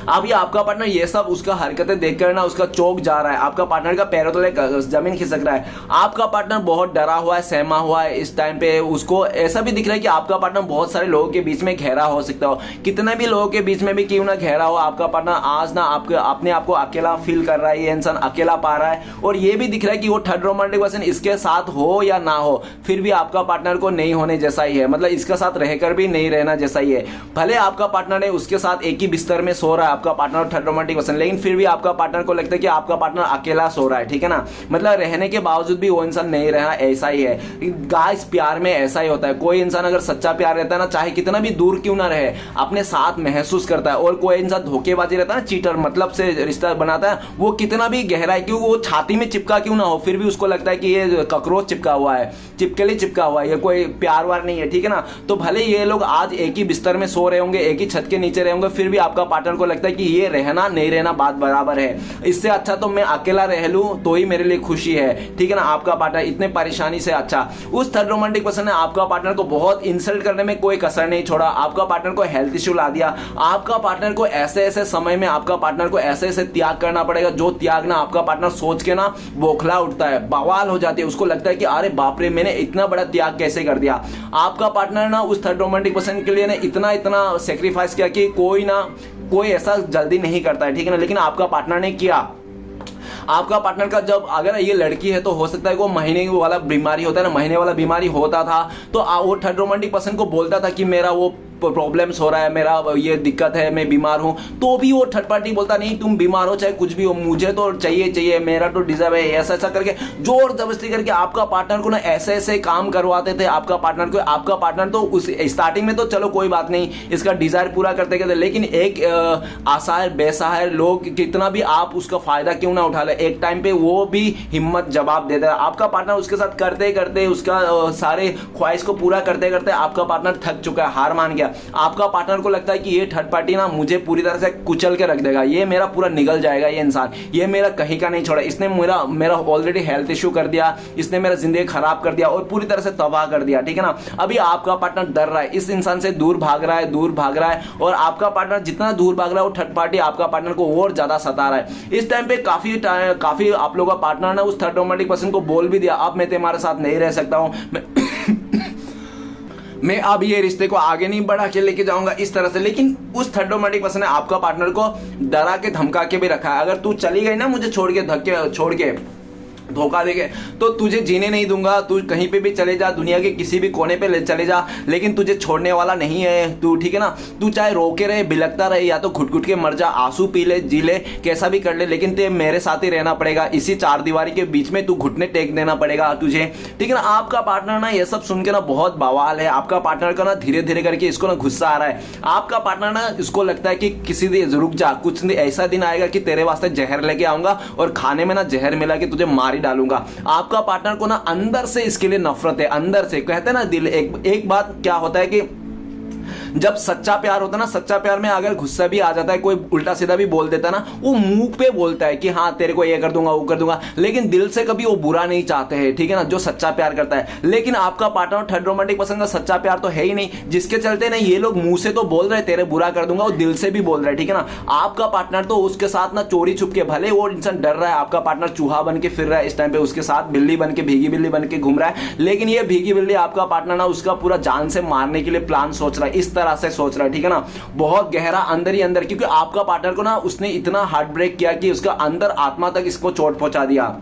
अब ये आपका पार्टनर ये सब उसका हरकतें देखकर ना उसका चौक जा रहा है, आपका पार्टनर का पैरों तले जमीन खिसक रहा है। आपका पार्टनर बहुत डरा हुआ है, सहमा हुआ है इस टाइम पे, उसको ऐसा भी दिख रहा है कि आपका पार्टनर बहुत सारे लोगों के बीच में घेरा हो सकता हो, कितने भी लोगों के बीच में भी क्यों ना घेरा हो, आपका पार्टनर आज ना आपके अपने आप को अकेला फील कर रहा है, ये इंसान अकेला पा रहा है। और ये भी दिख रहा है कि वो थर्ड रोमांटिक पर्सन इसके साथ हो या ना हो, फिर भी आपका पार्टनर को नहीं होने जैसा ही है, मतलब इसके साथ रहकर भी नहीं रहना जैसा ही है। भले आपका पार्टनर है उसके साथ एक ही बिस्तर में सो रहा है आपका पार्टनर थर्ड रोमांटिक पर्सन, लेकिन फिर भी आपका पार्टनर को लगता है कि आपका पार्टनर अकेला सो रहा है, ठीक है ना, मतलब रहने के बावजूद भी वो इंसान नहीं रहा, ऐसा ही है गाइस। प्यार में ऐसा ही होता है, कोई इंसान अगर सच्चा प्यार रहता है ना, चाहे कितना भी दूर क्यों ना रहे, अपने साथ महसूस करता है। और कोई इंसान धोखेबाजी रहता है ना, चीटर मतलब से रिश्ता बनाता है, वो कितना भी गहरा है, क्योंकि वो छाती में चिपका क्यों ना हो, फिर भी उसको लगता है कि ये ककरोच चिपका हुआ है, चिपकली चिपका हुआ है, ये कोई प्यार वार नहीं है, ठीक है ना। तो भले ये लोग आज एक ही बिस्तर में सो रहे होंगे, एक ही छत के नीचे रहे होंगे, फिर भी आपका पार्टनर को लगता है कि ये रहना नहीं रहना बात बराबर है, इससे अच्छा तो मैं अकेला रह लूं तो ही मेरे लिए खुशी है, ठीक है ना। आपका पार्टनर इतने परेशानी से अच्छा, उस थर्ड रोमांटिक पर्सन ने आपका पार्टनर को बहुत इंसल्ट करने में कोई कसर नहीं छोड़ा, आपका पार्टनर को हेल्थ इश्यू ला दिया, आपका पार्टनर को ऐसे ऐसे समय में आपका पार्टनर को ऐसे ऐसे त्याग करना पड़ेगा, जो त्याग ना आपका पार्टनर सोच के ना बौखला उठता है, बवाल हो जाती है, उसको लगता है कि अरे बाप रे मैंने इतना बड़ा त्याग कैसे कर दिया। आपका पार्टनर ना उस थर्ड रोमांटिक पर्सन के लिए ने इतना सेक्रीफाइस किया कि कोई ऐसा जल्दी नहीं करता है, ठीक है ना, लेकिन आपका पार्टनर ने किया। आपका पार्टनर का जब अगर ये लड़की है तो हो सकता है वो महीने वाला बीमारी होता है ना, महीने वाला बीमारी होता था तो वो थर्ड रोमांटिक पर्सन को बोलता था कि मेरा वो प्रॉब्लम्स हो रहा है, मेरा ये दिक्कत है, मैं बीमार हूं, तो भी वो थर्ड पार्टी बोलता नहीं तुम बीमार हो चाहे कुछ भी हो, मुझे तो चाहिए, मेरा तो डिजर्व है, ऐसा ऐसा करके जोर जबरदस्ती करके आपका पार्टनर को ना ऐसे ऐसे काम करवाते थे आपका पार्टनर को। आपका पार्टनर तो उस स्टार्टिंग में तो चलो कोई बात नहीं, इसका डिजायर पूरा करते करते, लेकिन एक आसार बेसहार लोग कितना भी आप उसका फायदा क्यों ना उठा ले, एक टाइम पे वो भी हिम्मत जवाब देता है। आपका पार्टनर उसके साथ करते करते उसका सारे ख्वाहिश को पूरा करते करते आपका पार्टनर थक चुका है, हार मान गया। आपका पार्टनर को लगता है कि ये थर्ड पार्टी ना मुझे पूरी तरह से कुचल के रख देगा, ये मेरा पूरा निगल जाएगा, ये इंसान ये मेरा कहीं का नहीं छोड़ा, इसने मेरा ऑलरेडी हेल्थ इश्यू कर दिया, इसने मेरा जिंदगी खराब कर दिया और पूरी तरह से तबाह कर दिया, ठीक है ना। अभी आपका पार्टनर डर रहा है, इस इंसान से दूर भाग रहा है और आपका पार्टनर जितना दूर भाग रहा है वो थर्ड पार्टी आपका पार्टनर को और ज्यादा सता रहा है। इस टाइम पे काफी आप लोगों का पार्टनर ना उस थर्ड रोमांटिक पर्सन को बोल भी दिया अब मैं तुम्हारे साथ नहीं रह सकता हूं, मैं अब ये रिश्ते को आगे नहीं बढ़ा के लेके जाऊंगा इस तरह से। लेकिन उस थर्ड रोमांटिक पर्सन ने आपका पार्टनर को डरा के धमका के भी रखा है, अगर तू चली गई ना मुझे छोड़ के धोखा देके तो तुझे जीने नहीं दूंगा, तू कहीं पे भी चले जा, दुनिया के किसी भी कोने पे चले जा, लेकिन तुझे छोड़ने वाला नहीं है तू, ठीक है ना। तू चाहे रोके रहे, बिलकता रहे, या तो घुट घुट के मर जा, आंसू पी ले, जी ले, कैसा भी कर ले, लेकिन ते मेरे साथ ही रहना पड़ेगा। इसी चार दीवारी के बीच में तू घुटने टेक देना पड़ेगा तुझे, ठीक है ना। आपका पार्टनर ना ये सब सुन के ना बहुत बवाल है। आपका पार्टनर का ना धीरे धीरे करके इसको ना गुस्सा आ रहा है। आपका पार्टनर ना इसको लगता है कि किसी दिन रुक जा, कुछ ऐसा दिन आएगा कि तेरे वास्ते जहर लेके आऊंगा और खाने में ना जहर मिला के तुझे मार डालूंगा। आपका पार्टनर को ना अंदर से इसके लिए नफरत है, अंदर से। कहते हैं ना दिल, एक बात क्या होता है कि जब सच्चा प्यार होता है ना, सच्चा प्यार में अगर गुस्सा भी आ जाता है, कोई उल्टा सीधा भी बोल देता है ना, वो मुंह पे बोलता है कि हाँ तेरे को ये कर दूंगा, वो कर दूंगा, लेकिन दिल से कभी वो बुरा नहीं चाहते हैं, ठीक है ना, जो सच्चा प्यार करता है। लेकिन आपका पार्टनर थर्ड रोमांटिक पर्सन का सच्चा प्यार तो है ही नहीं, जिसके चलते ना ये लोग मुंह से तो बोल रहे तेरे बुरा कर दूंगा, वो दिल से भी बोल रहे, ठीक है ना। आपका पार्टनर तो उसके साथ ना चोरी छुप के, भले वो इंसान डर रहा है, आपका पार्टनर चूहा बन के फिर रहा है इस टाइम पे, उसके साथ बिल्ली बन के, भीगी बिल्ली बन के घूम रहा है, लेकिन ये भीगी बिल्ली आपका पार्टनर ना उसका पूरा जान से मारने के लिए प्लान सोच रहा है, इस तरह से सोच रहा है, ठीक है ना, बहुत गहरा अंदर ही अंदर। क्योंकि आपका पार्टनर को ना उसने इतना हार्ट ब्रेक किया कि उसका अंदर आत्मा तक इसको चोट पहुंचा दिया।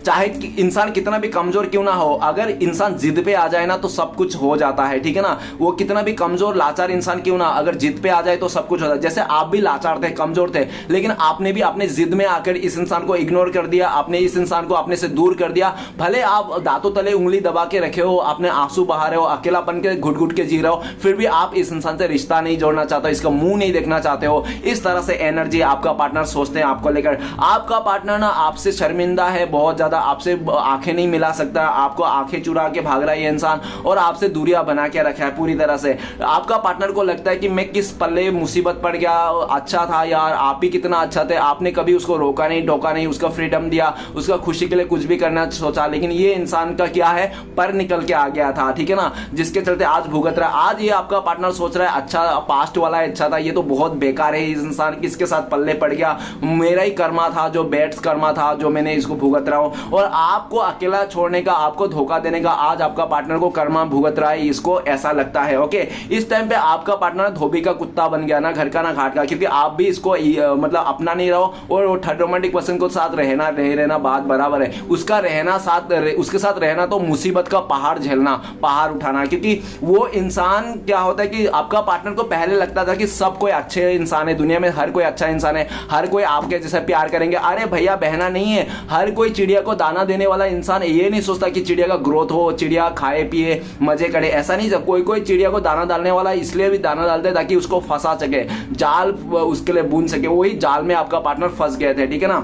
चाहे इंसान कितना भी कमजोर क्यों ना हो, अगर इंसान जिद पे आ जाए ना तो सब कुछ हो जाता है, ठीक है ना। वो कितना भी कमजोर लाचार इंसान क्यों ना, अगर जिद पे आ जाए तो सब कुछ होता है। जैसे आप भी लाचार थे, कमजोर थे, लेकिन आपने भी अपने जिद में आकर इस इंसान को इग्नोर कर दिया, आपने इस इंसान को अपने से दूर कर दिया। भले आप दांतों तले उंगली दबा के रखे हो, अपने आंसू बहा रहे हो, अकेलापन के घुट घुट के जी रहे हो, फिर भी आप इस इंसान से रिश्ता नहीं जोड़ना चाहते, इसका मुंह नहीं देखना चाहते हो। इस तरह से एनर्जी आपका पार्टनर सोचते हैं आपको लेकर। आपका पार्टनर ना आपसे शर्मिंदा है बहुत ज्यादा, आपसे आंखें नहीं मिला सकता, आपको आंखें चुरा के भाग रहा है ये इंसान, और आपसे दूरियां बना के रखा है पूरी तरह से। आपका पार्टनर को लगता है कि मैं किस पल्ले मुसीबत पड़ गया, अच्छा था यार, आप ही कितना अच्छा थे, आपने कभी उसको रोका नहीं टोका नहीं, उसका फ्रीडम दिया, उसका खुशी के लिए कुछ भी करना सोचा, लेकिन ये इंसान का क्या है, पर निकल के आ गया था, ठीक है ना, जिसके चलते आज भुगत रहा है। आज ये आपका पार्टनर सोच रहा है अच्छा पास्ट वाला अच्छा था, ये तो बहुत बेकार है, इस इंसान किसके साथ पल्ले पड़ गया, मेरा ही कर्मा था, जो बैड्स कर्मा था, जो मैंने इसको भुगत रहा हूं। और आपको अकेला छोड़ने का, आपको धोखा देने का आज आपका पार्टनर को कर्मा भुगत रहा है, इसको ऐसा लगता है। ओके, इस टाइम पे आपका पार्टनर धोबी का कुत्ता बन गया, ना घर का ना घाट का, क्योंकि आप भी इसको मतलब अपना नहीं रहो, और वो थर्ड रोमांटिक पर्सन को साथ रहना बात बराबर है, उसका रहना साथ, उसके साथ रहना तो मुसीबत का पहाड़ झेलना, पहाड़ उठाना। क्योंकि वो इंसान क्या होता है कि आपका पार्टनर को पहले लगता था कि सब कोई अच्छे इंसान है, दुनिया में हर कोई अच्छा इंसान है, हर कोई आपके जैसे प्यार करेंगे। अरे भैया बहना नहीं है, हर कोई चिड़िया को दाना देने वाला इंसान ये नहीं सोचता कि चिड़िया का ग्रोथ हो, चिड़िया खाए पिए मजे करे, ऐसा नहीं। कोई कोई चिड़िया को दाना डालने वाला इसलिए भी दाना डालते हैं ताकि उसको फंसा सके, जाल उसके लिए बुन सके, वही जाल में आपका पार्टनर फंस गए थे, ठीक है ना।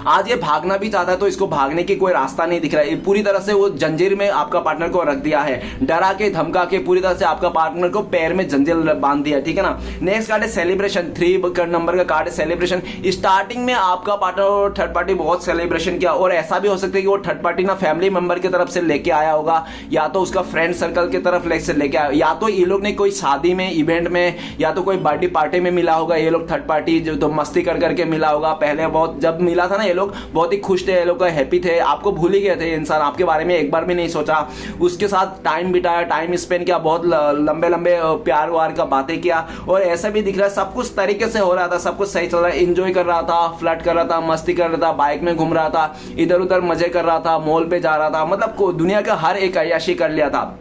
आज ये भागना भी चाहता है तो इसको भागने की कोई रास्ता नहीं दिख रहा है, पूरी तरह से वो जंजीर में आपका पार्टनर को रख दिया है, डरा के धमका के पूरी तरह से आपका पार्टनर को पैर में जंजीर बांध दिया, ठीक है ना। नेक्स्ट कार्ड है सेलिब्रेशन, 3 नंबर का कार्ड है सेलिब्रेशन। स्टार्टिंग में आपका पार्टनर और थर्ड पार्टी बहुत सेलिब्रेशन किया, और ऐसा भी हो सकता है कि वो थर्ड पार्टी ना फैमिली मेंबर की तरफ से लेके आया होगा, या तो उसका फ्रेंड सर्कल की तरफ से लेके आया, या तो ये लोग ने कोई शादी में, इवेंट में, या तो कोई बर्थडे पार्टी में मिला होगा, ये लोग थर्ड पार्टी जो तो मस्ती कर करके मिला होगा। पहले बहुत जब मिला था ना ये लोग बहुत ही खुश थे, ये लोग हैप्पी थे, आपको भूल ही गए थे इंसान, आपके बारे में एक बार भी नहीं सोचा, उसके साथ टाइम बिताया, टाइम स्पेंड किया, बहुत लंबे लंबे प्यार वार का बातें किया, और ऐसा भी दिख रहा है सब कुछ तरीके से हो रहा था, सब कुछ सही चल रहा है, एंजॉय कर रहा था, फ्लर्ट कर रहा था, मस्ती कर रहा था, बाइक में घूम रहा था, इधर उधर मजे कर रहा था, मॉल पे जा रहा था, मतलब दुनिया का हर एक अय्याशी कर लिया था।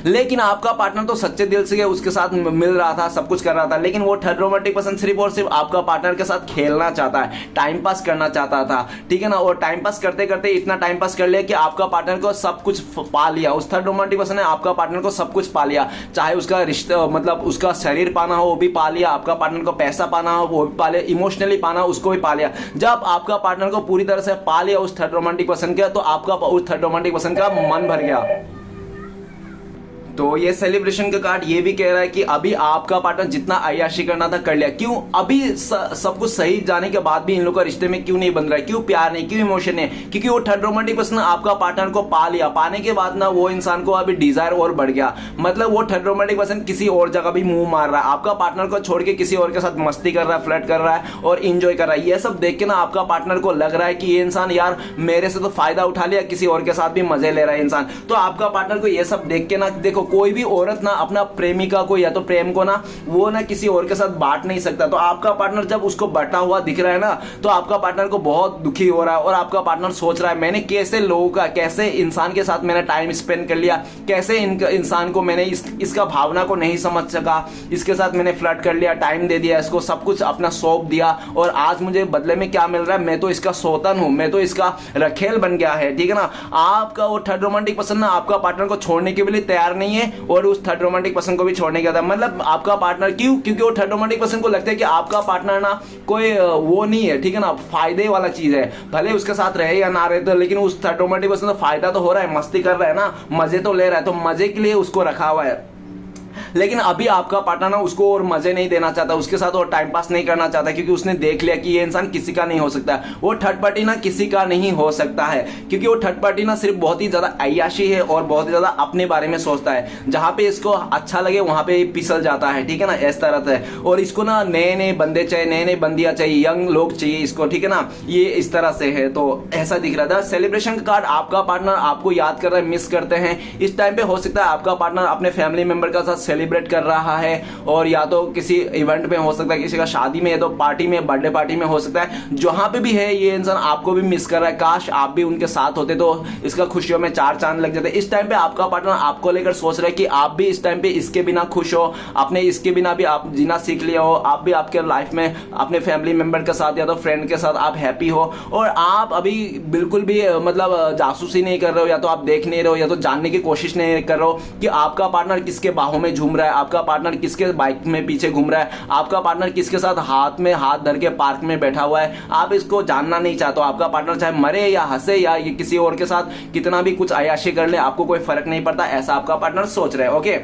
लेकिन आपका पार्टनर तो सच्चे दिल से उसके साथ मिल रहा था, सब कुछ कर रहा था, लेकिन वो थर्ड रोमांटिक पर्सन सिर्फ और सिर्फ आपका पार्टनर के साथ खेलना चाहता है, टाइम पास करना चाहता था, ठीक है ना। और टाइम पास करते करते इतना टाइम पास कर लिया कि आपका पार्टनर को सब कुछ पा लिया, उस थर्ड रोमांटिक पर्सन ने आपका पार्टनर को सब कुछ पा लिया, चाहे उसका रिश्ता मतलब उसका शरीर पाना हो वो भी पा लिया, आपका पार्टनर को पैसा पाना हो वो भी पा लिया, इमोशनली पाना उसको भी पा लिया। जब आपका पार्टनर को पूरी तरह से पा लिया उस थर्ड रोमांटिक पर्सन के, तो आपका उस थर्ड रोमांटिक पर्सन का मन भर गया। तो ये सेलिब्रेशन का कार्ड ये भी कह रहा है कि अभी आपका पार्टनर जितना अय्याशी करना था कर लिया। क्यों अभी सब कुछ सही जाने के बाद भी इन लोगों का रिश्ते में क्यों नहीं बन रहा है, क्यों प्यार नहीं, क्यों इमोशन नहीं? क्योंकि वो थर्ड रोमांटिक पर्सन आपका पार्टनर को पा लिया, पाने के बाद ना वो इंसान को अभी डिजायर और बढ़ गया, मतलब वो थर्ड रोमांटिक पर्सन किसी और जगह भी मुंह मार रहा है, आपका पार्टनर को छोड़ के किसी और के साथ मस्ती कर रहा है, फ्लर्ट कर रहा है और इंजॉय कर रहा है। ये सब देख के ना आपका पार्टनर को लग रहा है कि ये इंसान यार मेरे से तो फायदा उठा लिया, किसी और के साथ भी मजे ले रहा है इंसान। तो आपका पार्टनर को ये सब देख के ना देखो कोई भी औरत ना अपना प्रेमिका को या तो प्रेम को ना वो ना किसी और के साथ बांट नहीं सकता। तो आपका पार्टनर जब उसको बटा हुआ दिख रहा है ना, तो आपका पार्टनर को बहुत दुखी हो रहा है और आपका पार्टनर सोच रहा है मैंने कैसे लोगों का, कैसे इंसान के साथ मैंने टाइम स्पेंड कर लिया, कैसे इंसान को मैंने इसका भावना को नहीं समझ सका, इसके साथ मैंने फ्लर्ट कर लिया, टाइम दे दिया, इसको सब कुछ अपना सौंप दिया और आज मुझे बदले में क्या मिल रहा है, मैं तो इसका सौतन हूं, मैं तो इसका रखेल बन गया है। ठीक है ना, आपका वो थर्ड रोमांटिक पर्सन ना आपका पार्टनर को छोड़ने के लिए तैयार नहीं है और उस थर्ड रोमांटिक पर्सन को भी छोड़ने के, मतलब आपका पार्टनर क्योंकि वो थर्ड रोमांटिक पर्सन को लगता है कि आपका पार्टनर ना कोई वो नहीं है, ठीक है ना, फायदे वाला चीज है, भले उसके साथ रहे या ना रहे तो, लेकिन उस थर्ड रोमांटिक पर्सन को फायदा तो हो रहा है, मस्ती कर रहा है ना, मजे तो ले रहा है, तो मजे के लिए उसको रखा हुआ है। लेकिन अभी आपका पार्टनर ना उसको और मजे नहीं देना चाहता, उसके साथ और टाइम पास नहीं करना चाहता, क्योंकि उसने देख लिया कि ये इंसान किसी का नहीं हो सकता, वो थर्ड पार्टी ना किसी का नहीं हो सकता है, क्योंकि वो थर्ड पार्टी ना सिर्फ बहुत ही ज्यादा अय्याशी है और बहुत ही ज्यादा अपने बारे में सोचता है, जहां पे इसको अच्छा लगे वहां पे पिसल जाता है। ठीक है ना, इस तरह से, और इसको ना नए नए बंदे चाहिए, नए नए बंदियां चाहिए, यंग लोग चाहिए इसको। ठीक है ना, ये इस तरह से है, तो ऐसा दिख रहा था। सेलिब्रेशन कार्ड आपका पार्टनर आपको याद कर रहा है, मिस करते हैं इस टाइम पे, हो सकता है आपका पार्टनर अपने फैमिली मेंबर का साथ सेलिब्रेट कर रहा है, और या तो किसी इवेंट में हो सकता है, किसी का शादी में, या तो पार्टी में, बर्थडे पार्टी में हो सकता है, जहां पे भी है ये इंसान आपको भी मिस कर रहा है, काश आप भी उनके साथ होते तो इसका खुशियों में चार चांद लग जाते। इस टाइम पे आपका पार्टनर आपको लेकर सोच रहा है कि आप भी इस टाइम पे इसके बिना खुश हो, आपने इसके बिना भी आप जीना सीख लिया हो, आप भी आपके लाइफ में अपने फैमिली मेंबर के साथ या तो फ्रेंड के साथ आप हैप्पी हो, और आप अभी बिल्कुल भी मतलब जासूसी नहीं कर रहे हो, या तो आप देख नहीं रहे हो, या तो जानने की कोशिश नहीं कर रहे हो कि आपका पार्टनर किसके बाहों में झूम रहा है, आपका पार्टनर किसके बाइक में पीछे घूम रहा है, आपका पार्टनर किसके साथ हाथ में हाथ धर के पार्क में बैठा हुआ है, आप इसको जानना नहीं चाहते। आपका पार्टनर चाहे मरे या हंसे या ये किसी और के साथ कितना भी कुछ अय्याशी कर ले, आपको कोई फर्क नहीं पड़ता, ऐसा आपका पार्टनर सोच रहा है। ओके,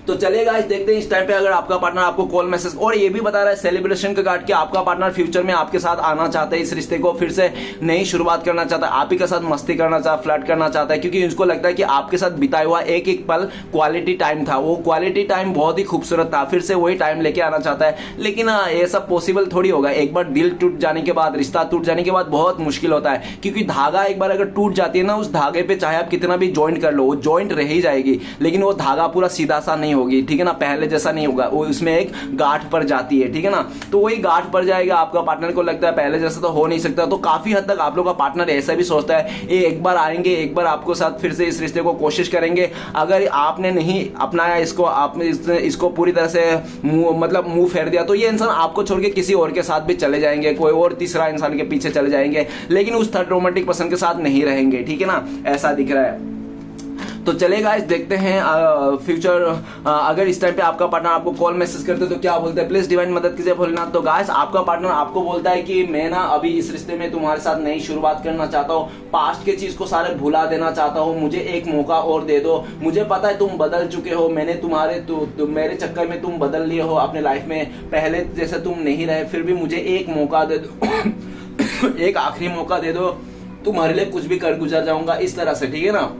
तो चलेगा, इस देखते हैं इस टाइम पे अगर आपका पार्टनर आपको कॉल मैसेज, और ये भी बता रहा है सेलिब्रेशन का कार्ड कि आपका पार्टनर फ्यूचर में आपके साथ आना चाहता है, इस रिश्ते को फिर से नई शुरुआत करना चाहता है, आप ही के साथ मस्ती करना चाहता है, फ्लर्ट करना चाहता है, क्योंकि उसको लगता है कि आपके साथ बिताया हुआ एक एक पल क्वालिटी टाइम था, वो क्वालिटी टाइम बहुत ही खूबसूरत था, फिर से वही टाइम लेके आना चाहता है। लेकिन ये सब पॉसिबल थोड़ी होगा, एक बार दिल टूट जाने के बाद, रिश्ता टूट जाने के बाद बहुत मुश्किल होता है, क्योंकि धागा एक बार अगर टूट जाती है ना, उस धागे पे चाहे आप कितना भी ज्वाइंट कर लो, वो ज्वाइंट रह ही जाएगी, लेकिन वो धागा पूरा सीधा सा नहीं होगी। ठीक है ना, पहले जैसा नहीं होगा, वो उसमें एक गांठ पड़ जाती है। ठीक है ना, तो वही गांठ पड़ जाएगा, आपका पार्टनर को लगता है पहले जैसा तो हो नहीं सकता, तो काफी हद तक आप लोग का पार्टनर ऐसा भी सोचता है ये एक बार आएंगे, एक बार आपको साथ फिर से इस रिश्ते को कोशिश करेंगे, अगर आपने नहीं अपनाया इसको, आपने इसको पूरी तरह से मुंह फेर दिया, तो ये इंसान आपको छोड़ के किसी और के साथ भी चले जाएंगे, कोई और तीसरा इंसान के पीछे चले जाएंगे, लेकिन उस थर्ड रोमांटिक पर्सन के साथ नहीं रहेंगे। ठीक है ना, ऐसा दिख रहा है। तो चलेगा, इस देखते हैं फ्यूचर अगर इस टाइम पे आपका पार्टनर आपको कॉल मैसेज करते तो क्या बोलते हैं, प्लीज डिवाइन मदद कीजिए भोलेनाथ। तो गाइस, आपका पार्टनर आपको बोलता है कि मैं ना अभी इस रिश्ते में तुम्हारे साथ नई शुरुआत करना चाहता हूँ, पास्ट के चीज को सारे भुला देना चाहता हूँ, मुझे एक मौका और दे दो, मुझे पता है तुम बदल चुके हो, मैंने मेरे चक्कर में तुम बदल लिए हो अपने लाइफ में, पहले जैसे तुम नहीं रहे, फिर भी मुझे एक मौका दे दो एक आखिरी मौका दे दो, तुम्हारे लिए कुछ भी कर गुजर जाऊंगा, इस तरह से। ठीक है ना,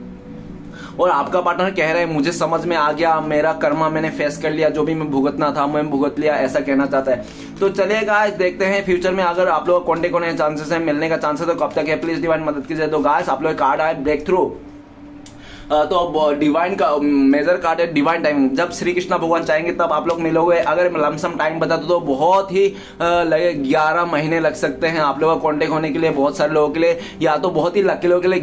और आपका पार्टनर कह रहा है मुझे समझ में आ गया, मेरा कर्मा मैंने फेस कर लिया, जो भी मैं भुगतना था मैं भुगत लिया, ऐसा कहना चाहता है। तो चलिएगा, देखते हैं फ्यूचर में अगर आप लोग कॉन्टेक्ट होने के चांसेस है, मिलने का चांसेस है, तो कब तक है, प्लीज डिवाइन मदद कीजिए। तो गाइस, आप लोग कार्ड आए ब्रेक थ्रू, तो डिवाइन का मेजर कार्ड है डिवाइन टाइमिंग, जब श्री कृष्ण भगवान चाहेंगे तब आप लोग मिलोगे। अगर लमसम टाइम बता तो बहुत ही लगे 11 महीने लग सकते हैं आप लोगों का कॉन्टेक्ट होने के लिए, बहुत सारे लोगों के लिए, या तो बहुत ही लकी लोगों के लिए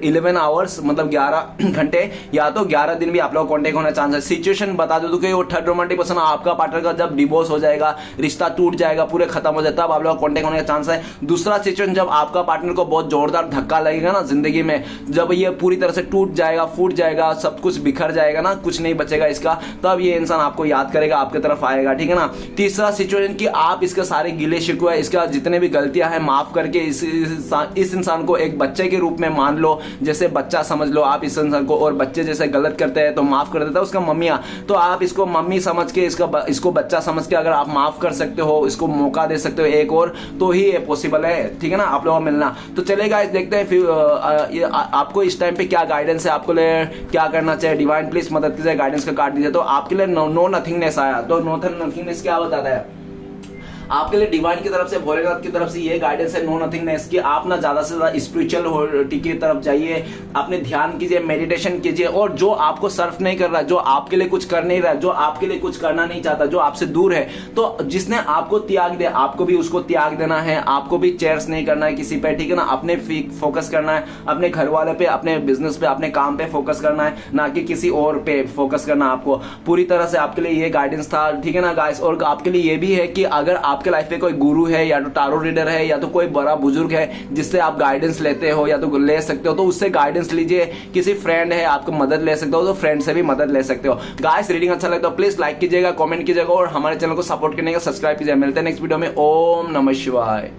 11 आवर्स मतलब 11 घंटे, या तो 11 दिन भी आप लोग कॉन्टेक्ट होना चांस है। सिचुएशन बता दो कि वो थर्ड रोमांटिक पर्सन आपका पार्टनर का जब डिवोर्स हो जाएगा, रिश्ता टूट जाएगा, पूरे खत्म हो जाएगा, तब आप लोग कॉन्टेक्ट होने का चांस है। दूसरा सिचुएशन, जब आपका पार्टनर को बहुत जोरदार धक्का लगेगा ना जिंदगी में, जब ये पूरी तरह से टूट जाएगा, फूट जाएगा, सब कुछ बिखर जाएगा ना, कुछ नहीं बचेगा इसका, तब ये इंसान आपको याद करेगा, आपके तरफ आएगा। ठीक है ना। तीसरा सिचुएशन कि आप इसके सारे गिले शिकवे, इसका जितने भी गलतियां हैं माफ करके इस इंसान को एक बच्चे के रूप में मान लो, जैसे बच्चा समझ लो आप इस इंसान को, और बच्चे जैसे गलत करते हैं तो माफ कर देता है उसका मम्मियां, तो आप इसको मम्मी समझ के, इसको बच्चा समझ के अगर आप माफ कर सकते हो, इसको मौका दे सकते हो एक और, तो ही ये पॉसिबल है। ठीक है ना, आप लोगों को मिलना। तो चलेगा, देखते हैं फिर आपको इस टाइम पे क्या गाइडेंस है, आपको क्या करना चाहिए। डिवाइन प्लीज मदद कीजिए, गाइडेंस का कार्ड दीजिए। तो आपके लिए नो नथिंगनेस आया, तो नो नथिंगनेस क्या बताता है, आपके लिए डिवाइन की तरफ से, भोलेनाथ की तरफ से ये गाइडेंस है, नो नथिंगनेस, की आप ना ज्यादा से ज्यादा स्पिरिचुअलिटी की तरफ जाइए, अपने ध्यान कीजिए, मेडिटेशन कीजिए, और जो आपको सर्व नहीं कर रहा, जो आपके लिए कुछ कर नहीं रहा, जो आपके लिए कुछ करना नहीं चाहता, जो आपसे दूर है, तो जिसने आपको त्याग दिया, आपको भी उसको त्याग देना है, आपको भी चेयर्स नहीं करना है किसी पे, ठीक है ना। अपने फोकस करना है, अपने घर वाले पे, अपने बिजनेस पे, अपने काम पे फोकस करना है, ना कि किसी और पे फोकस करना। आपको पूरी तरह से आपके लिए ये गाइडेंस था, ठीक है ना गाइस। और आपके लिए ये भी है कि अगर आपके लाइफ में कोई गुरु है, या तो टारो रीडर है, या तो कोई बड़ा बुजुर्ग है जिससे आप गाइडेंस लेते हो या तो ले सकते हो, तो उससे गाइडेंस लीजिए। किसी फ्रेंड है, आपको मदद ले सकते हो, तो फ्रेंड से भी मदद ले सकते हो। गाइस रीडिंग अच्छा लगता है तो प्लीज लाइक कीजिएगा, कमेंट कीजिएगा, और हमारे चैनल को सपोर्ट करने का सब्सक्राइब कीजिएगा। मिलते हैं नेक्स्ट वीडियो में। ओम नमः शिवाय।